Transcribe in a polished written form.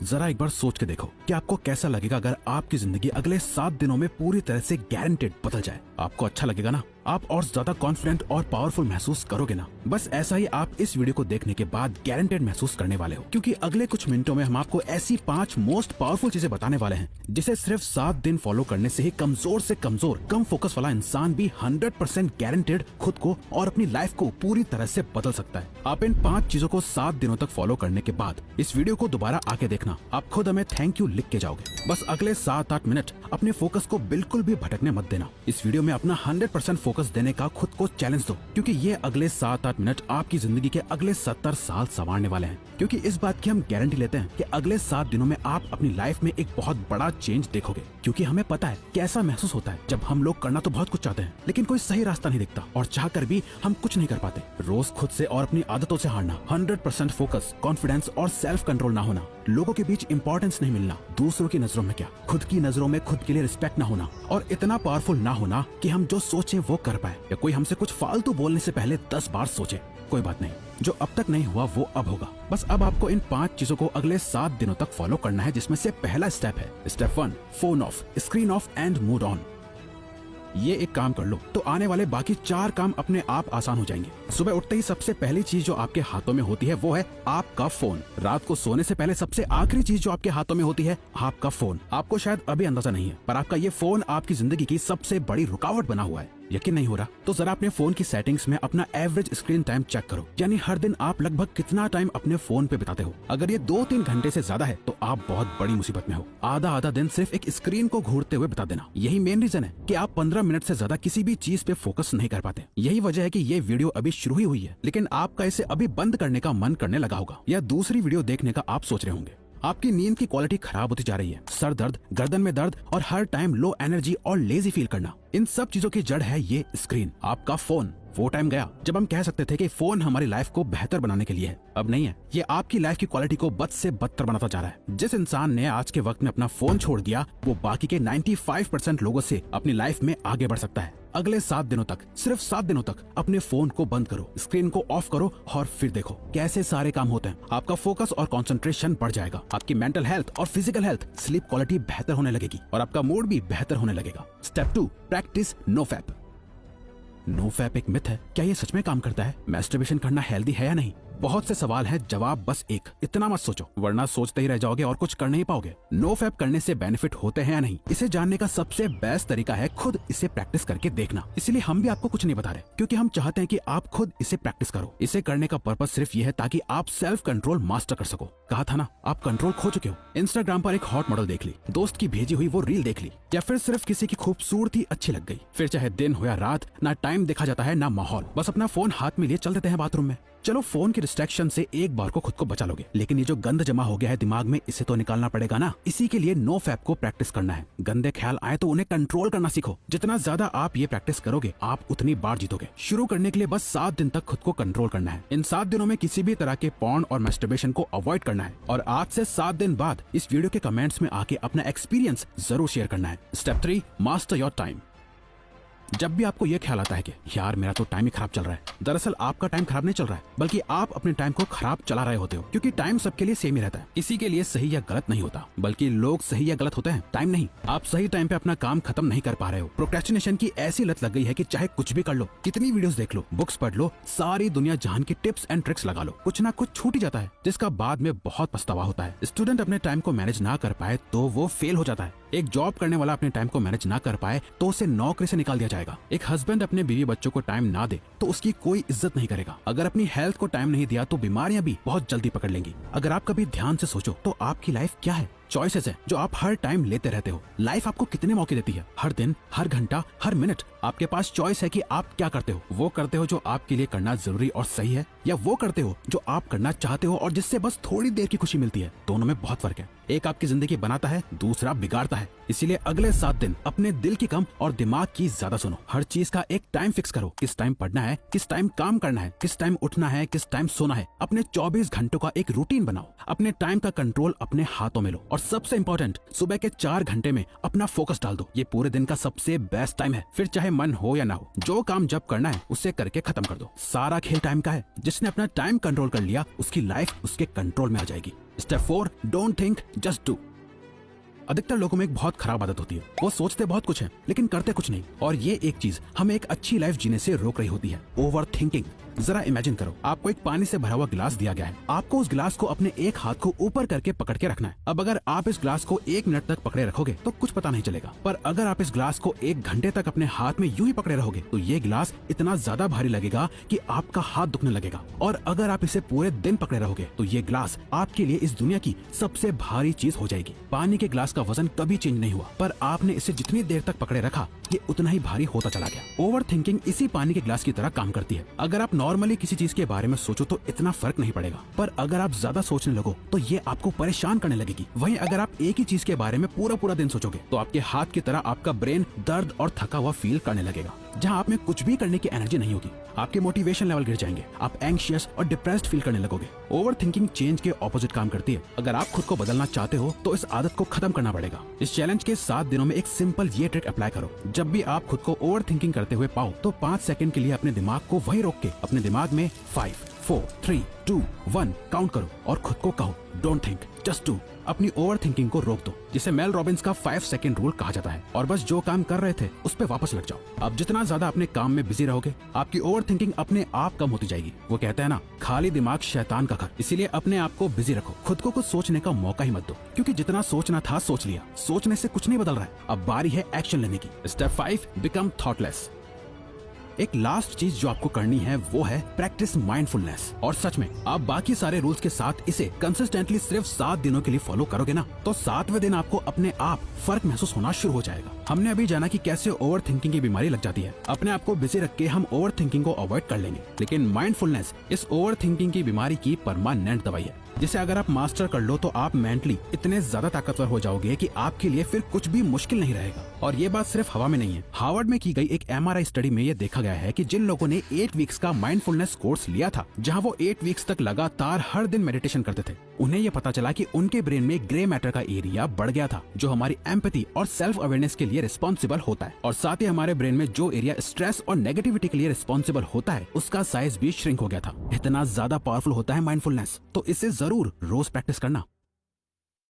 जरा एक बार सोच के देखो कि आपको कैसा लगेगा अगर आपकी जिंदगी अगले 7 दिनों में पूरी तरह से गारंटेड बदल जाए। आपको अच्छा लगेगा ना? आप और ज्यादा कॉन्फिडेंट और पावरफुल महसूस करोगे ना? बस ऐसा ही आप इस वीडियो को देखने के बाद गारंटेड महसूस करने वाले हो, क्योंकि अगले कुछ मिनटों में हम आपको ऐसी 5 मोस्ट पावरफुल चीजें बताने वाले हैं जिसे सिर्फ 7 दिन फॉलो करने से ही कमजोर से कमजोर कम फोकस वाला इंसान भी 100% गारंटेड खुद को और अपनी लाइफ को पूरी तरह से बदल सकता है। आप इन 5 चीजों को 7 दिनों तक फॉलो करने के बाद इस वीडियो को दोबारा आके देखना, आप खुद हमें थैंक यू लिख के जाओगे। बस अगले 7-8 मिनट अपने फोकस को बिल्कुल भी भटकने मत देना। इस वीडियो में अपना 100% फोकस देने का खुद को चैलेंज दो, क्योंकि ये अगले 7-8 मिनट आपकी जिंदगी के अगले 70 साल संवारने वाले हैं। क्योंकि इस बात की हम गारंटी लेते हैं कि अगले 7 दिनों में आप अपनी लाइफ में एक बहुत बड़ा चेंज देखोगे, क्योंकि हमें पता है कैसा महसूस होता है जब हम लोग करना तो बहुत कुछ चाहते हैं लेकिन कोई सही रास्ता नहीं दिखता और चाहकर भी हम कुछ नहीं कर पाते। रोज खुद से और अपनी आदतों से हारना, 100% फोकस, कॉन्फिडेंस और सेल्फ कंट्रोल ना होना, लोगों के बीच इंपॉर्टेंस नहीं मिलना, दूसरों की नजरों में क्या खुद की नजरों में खुद के लिए रिस्पेक्ट ना होना और इतना पावरफुल ना होना कि हम जो सोचे वो कर पाए, या कोई हमसे कुछ फालतू बोलने से पहले 10 बार सोचे। कोई बात नहीं, जो अब तक नहीं हुआ वो अब होगा। बस अब आपको इन 5 चीजों को अगले 7 दिनों तक फॉलो करना है, जिसमें से पहला स्टेप है step 1, phone of, screen of and mood on. ये एक काम कर लो तो आने वाले बाकी 4 काम अपने आप आसान हो जाएंगे। सुबह उठते ही सबसे पहली चीज जो आपके हाथों में होती है वो है आपका फोन। रात को सोने से पहले सबसे आखिरी चीज जो आपके हाथों में होती है आपका फोन। आपको शायद अभी अंदाजा नहीं है, पर आपका ये फोन आपकी जिंदगी की सबसे बड़ी रुकावट बना हुआ है। यकीन नहीं हो रहा तो जरा अपने फोन की सेटिंग्स में अपना एवरेज स्क्रीन टाइम चेक करो, यानी हर दिन आप लगभग कितना टाइम अपने फोन पे बिताते हो। अगर ये 2-3 घंटे से ज्यादा है तो आप बहुत बड़ी मुसीबत में हो। आधा दिन सिर्फ एक स्क्रीन को घूरते हुए बिता देना, यही मेन रीजन है कि आप 15 मिनट से ज्यादा किसी भी चीज पे फोकस नहीं कर पाते। यही वजह है कि ये वीडियो अभी शुरू ही हुई है, लेकिन आपका इसे अभी बंद करने का मन करने लगा होगा, या दूसरी वीडियो देखने का आप सोच रहे होंगे। आपकी नींद की क्वालिटी खराब होती जा रही है, सर दर्द, गर्दन में दर्द और हर टाइम लो एनर्जी और लेजी फील करना, इन सब चीजों की जड़ है ये स्क्रीन, आपका फोन। वो टाइम गया जब हम कह सकते थे कि फोन हमारी लाइफ को बेहतर बनाने के लिए है। अब नहीं है, ये आपकी लाइफ की क्वालिटी को बद से बदतर बनाता जा रहा है। जिस इंसान ने आज के वक्त में अपना फोन छोड़ दिया वो बाकी के 95% लोगों से अपनी लाइफ में आगे बढ़ सकता है। अगले 7 दिनों तक, सिर्फ 7 दिनों तक अपने फोन को बंद करो, स्क्रीन को ऑफ करो और फिर देखो कैसे सारे काम होते हैं। आपका फोकस और कंसंट्रेशन बढ़ जाएगा, आपकी मेंटल हेल्थ और फिजिकल हेल्थ, स्लीप क्वालिटी बेहतर होने लगेगी और आपका मूड भी बेहतर होने लगेगा। Step 2, practice no fap. No fap एक मिथ है, क्या ये सच में काम करता है? मैस्टरबेशन करना हेल्दी है या नहीं? बहुत से सवाल है, जवाब बस एक, इतना मत सोचो वरना सोचते ही रह जाओगे और कुछ कर नहीं पाओगे। नो फैप करने से बेनिफिट होते हैं या नहीं, इसे जानने का सबसे बेस्ट तरीका है खुद इसे प्रैक्टिस करके देखना। इसलिए हम भी आपको कुछ नहीं बता रहे, क्योंकि हम चाहते हैं कि आप खुद इसे प्रैक्टिस करो। इसे करने का पर्पज सिर्फ ये है ताकि आप सेल्फ कंट्रोल मास्टर कर सको। कहा था ना, आप कंट्रोल खो चुके हो। इंस्टाग्राम पर एक हॉट मॉडल देख ली, दोस्त की भेजी हुई वो रील देख ली, या फिर सिर्फ किसी की खूबसूरती अच्छी लग गई, फिर चाहे दिन हो या रात, ना टाइम देखा जाता है ना माहौल, बस अपना फोन हाथ में लिए चल देते हैं बाथरूम में। चलो फोन की डिस्ट्रैक्शन से एक बार को खुद को बचा लोगे, लेकिन ये जो गंद जमा हो गया है दिमाग में, इसे तो निकालना पड़ेगा ना। इसी के लिए नो फैप को प्रैक्टिस करना है। गंदे ख्याल आए तो उन्हें कंट्रोल करना सीखो। जितना ज्यादा आप ये प्रैक्टिस करोगे आप उतनी बार जीतोगे। शुरू करने के लिए बस 7 दिन तक खुद को कंट्रोल करना है। इन 7 दिनों में किसी भी तरह के पॉर्न और मैस्टरबेशन को अवॉइड करना है और आज से 7 दिन बाद इस वीडियो के कमेंट्स में आके अपना एक्सपीरियंस जरूर शेयर करना है। Step 3, master your time. जब भी आपको ये ख्याल आता है कि यार मेरा तो टाइम ही खराब चल रहा है, दरअसल आपका टाइम खराब नहीं चल रहा है, बल्कि आप अपने टाइम को खराब चला रहे होते हो, क्योंकि टाइम सबके लिए सेम ही रहता है। इसी के लिए सही या गलत नहीं होता, बल्कि लोग सही या गलत होते हैं, टाइम नहीं। आप सही टाइम पे अपना काम खत्म नहीं कर पा रहे हो। प्रोक्रेस्टिनेशन की ऐसी लत लग गई है कि चाहे कुछ भी कर लो, कितनी वीडियोस देख लो, बुक्स पढ़ लो, सारी दुनिया जहान की टिप्स एंड ट्रिक्स लगा लो, कुछ ना कुछ छूट ही जाता है, जिसका बाद में बहुत पछतावा होता है। स्टूडेंट अपने टाइम को मैनेज ना कर पाए तो वो फेल हो जाता है। एक जॉब करने वाला अपने टाइम को मैनेज ना कर पाए तो उसे नौकरी से निकाल दिया जाएगा। एक हस्बैंड अपने बीवी बच्चों को टाइम ना दे तो उसकी कोई इज्जत नहीं करेगा। अगर अपनी हेल्थ को टाइम नहीं दिया तो बीमारियां भी बहुत जल्दी पकड़ लेंगी। अगर आप कभी ध्यान से सोचो तो आपकी लाइफ क्या है? चॉइसेस है जो आप हर टाइम लेते रहते हो। लाइफ आपको कितने मौके देती है? हर दिन, हर घंटा, हर मिनट आपके पास चॉइस है कि आप क्या करते हो। वो करते हो जो आपके लिए करना जरूरी और सही है, या वो करते हो जो आप करना चाहते हो और जिससे बस थोड़ी देर की खुशी मिलती है। दोनों में बहुत फर्क है। एक आपकी जिंदगी बनाता है, दूसरा बिगाड़ता है। इसीलिए अगले 7 दिन अपने दिल की कम और दिमाग की ज्यादा सुनो। हर चीज का एक टाइम फिक्स करो, किस टाइम पढ़ना है, किस टाइम काम करना है, किस टाइम उठना है, किस टाइम सोना है। अपने 24 घंटों का एक रूटीन बनाओ। अपने टाइम का कंट्रोल अपने हाथों में लो और सबसे इम्पोर्टेंट, सुबह के 4 घंटे में अपना फोकस डाल दो। ये पूरे दिन का सबसे बेस्ट टाइम है। फिर चाहे मन हो या ना हो, जो काम जब करना है उसे करके खत्म कर दो। सारा खेल टाइम का है। जिसने अपना टाइम कंट्रोल कर लिया, उसकी लाइफ उसके कंट्रोल में आ जाएगी। Step 4, don't think, just do. अधिकतर लोगों में एक बहुत खराब आदत होती है, वो सोचते बहुत कुछ है लेकिन करते कुछ नहीं, और ये एक चीज हमें एक अच्छी लाइफ जीने से रोक रही होती है, ओवर थिंकिंग। जरा इमेजिन करो, आपको एक पानी से भरा हुआ गिलास दिया गया है। आपको उस गिलास को अपने एक हाथ को ऊपर करके पकड़ के रखना है। अब अगर आप इस गिलास को 1 मिनट तक पकड़े रखोगे तो कुछ पता नहीं चलेगा, पर अगर आप इस गिलास को 1 घंटे तक अपने हाथ में यूं ही पकड़े रहोगे तो ये गिलास इतना ज्यादा भारी लगेगा कि आपका हाथ दुखने लगेगा। और अगर आप इसे पूरे दिन पकड़े रहोगे तो ये गिलास आपके लिए इस दुनिया की सबसे भारी चीज हो जाएगी। पानी के गिलास का वजन कभी चेंज नहीं हुआ, पर आपने इसे जितनी देर तक पकड़े रखा ये उतना ही भारी होता चला गया। ओवर थिंकिंग इसी पानी के गिलास की तरह काम करती है। अगर आप नॉर्मली किसी चीज के बारे में सोचो तो इतना फर्क नहीं पड़ेगा, पर अगर आप ज्यादा सोचने लगो तो ये आपको परेशान करने लगेगी। वहीं अगर आप एक ही चीज के बारे में पूरा दिन सोचोगे तो आपके हाथ की तरह आपका ब्रेन दर्द और थका हुआ फील करने लगेगा। जहां आप में कुछ भी करने की एनर्जी नहीं होगी, आपके मोटिवेशन लेवल गिर जाएंगे, आप एंग्शियस और डिप्रेस्ड फील करने लगोगे। ओवर थिंकिंग चेंज के ऑपोजिट काम करती है। अगर आप खुद को बदलना चाहते हो तो इस आदत को खत्म करना पड़ेगा। इस चैलेंज के 7 दिनों में एक सिंपल ये ट्रिक अप्लाई करो। जब भी आप खुद को ओवर थिंकिंग करते हुए पाओ तो 5 सेकंड के लिए अपने दिमाग को वहीं रोक के अपने दिमाग में 5, 4, 3, 2, 1 काउंट करो और खुद को कहो, डोंट थिंक, जस्ट डू। अपनी ओवर थिंकिंग को रोक दो, जिसे मेल रॉबिन्स का 5 सेकंड रूल कहा जाता है, और बस जो काम कर रहे थे उस पे वापस लग जाओ। अब जितना ज्यादा अपने काम में बिजी रहोगे, आपकी ओवर थिंकिंग अपने आप कम होती जाएगी। वो कहते हैं ना, खाली दिमाग शैतान का घर। इसीलिए अपने आप को बिजी रखो, खुद को कुछ सोचने का मौका ही मत दो, क्योंकि जितना सोचना था सोच लिया। सोचने से कुछ नहीं बदल रहा है, अब बारी है एक्शन लेने की। Step 5, become thoughtless. एक लास्ट चीज जो आपको करनी है वो है प्रैक्टिस माइंडफुलनेस। और सच में आप बाकी सारे रूल्स के साथ इसे कंसिस्टेंटली सिर्फ 7 दिनों के लिए फॉलो करोगे ना, तो 7वें दिन आपको अपने आप फर्क महसूस होना शुरू हो जाएगा। हमने अभी जाना कि कैसे ओवर थिंकिंग की बीमारी लग जाती है। अपने आप को बिजी रख के हम ओवर थिंकिंग को अवॉइड कर लेंगे, लेकिन माइंडफुलनेस इस ओवर थिंकिंग की बीमारी की परमानेंट दवाई है, जिसे अगर आप मास्टर कर लो तो आप मेंटली इतने ज्यादा ताकतवर हो जाओगे कि आपके लिए फिर कुछ भी मुश्किल नहीं रहेगा। और ये बात सिर्फ हवा में नहीं है। हार्वर्ड में की गई एक MRI स्टडी में ये देखा गया है कि जिन लोगों ने 8 वीक्स का माइंडफुलनेस कोर्स लिया था, जहां वो 8 वीक्स तक लगातार हर दिन मेडिटेशन करते थे, उन्हें ये पता चला कि उनके ब्रेन में ग्रे मैटर का एरिया बढ़ गया था, जो हमारी एम्पैथी और सेल्फ अवेयरनेस के लिए रिस्पॉन्सिबल होता है। और साथ ही हमारे ब्रेन में जो एरिया स्ट्रेस और नेगेटिविटी के लिए रिस्पॉन्सिबल होता है, उसका साइज भी श्रिंक हो गया था। इतना ज्यादा पावरफुल होता है माइंडफुलनेस, तो इसे जरूर रोज प्रैक्टिस करना।